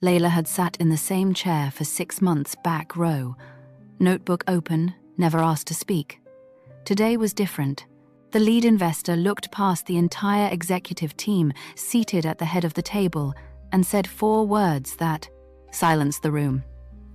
Layla had sat in the same chair for 6 months, back row. Notebook open, never asked to speak. Today was different. The lead investor looked past the entire executive team seated at the head of the table and said 4 words that silenced the room.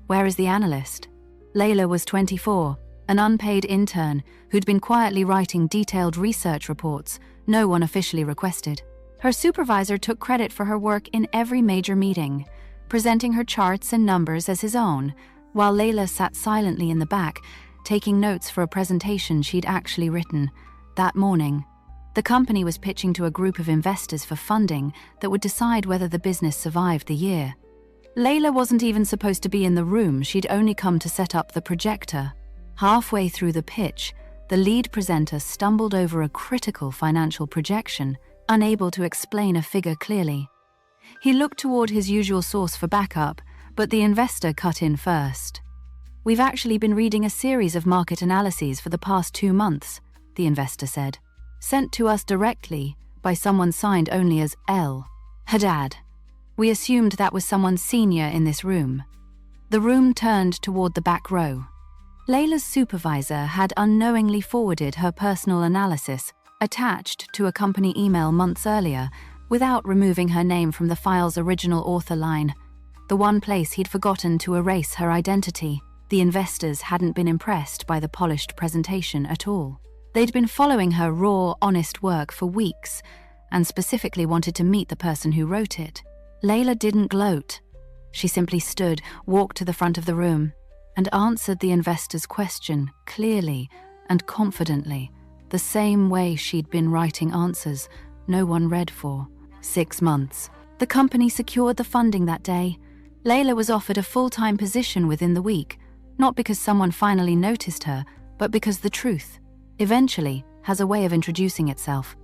"Where is the analyst?" Layla was 24, an unpaid intern who'd been quietly writing detailed research reports no one officially requested. Her supervisor took credit for her work in every major meeting, presenting her charts and numbers as his own, while Layla sat silently in the back, taking notes for a presentation she'd actually written. That morning, the company was pitching to a group of investors for funding that would decide whether the business survived the year. Layla wasn't even supposed to be in the room, she'd only come to set up the projector. Halfway through the pitch, the lead presenter stumbled over a critical financial projection, unable to explain a figure clearly. He looked toward his usual source for backup, but the investor cut in first. "We've actually been reading a series of market analyses for the past 2 months, the investor said, "sent to us directly by someone signed only as L. Haddad. We assumed that was someone senior in this room." The room turned toward the back row. Layla's supervisor had unknowingly forwarded her personal analysis, attached to a company email months earlier, without removing her name from the file's original author line, the one place he'd forgotten to erase her identity. The investors hadn't been impressed by the polished presentation at all. They'd been following her raw, honest work for weeks, and specifically wanted to meet the person who wrote it. Layla didn't gloat. She simply stood, walked to the front of the room, and answered the investor's question clearly and confidently, the same way she'd been writing answers no one read for 6 months. The company secured the funding that day. Layla was offered a full-time position within the week, not because someone finally noticed her, but because the truth, eventually, has a way of introducing itself.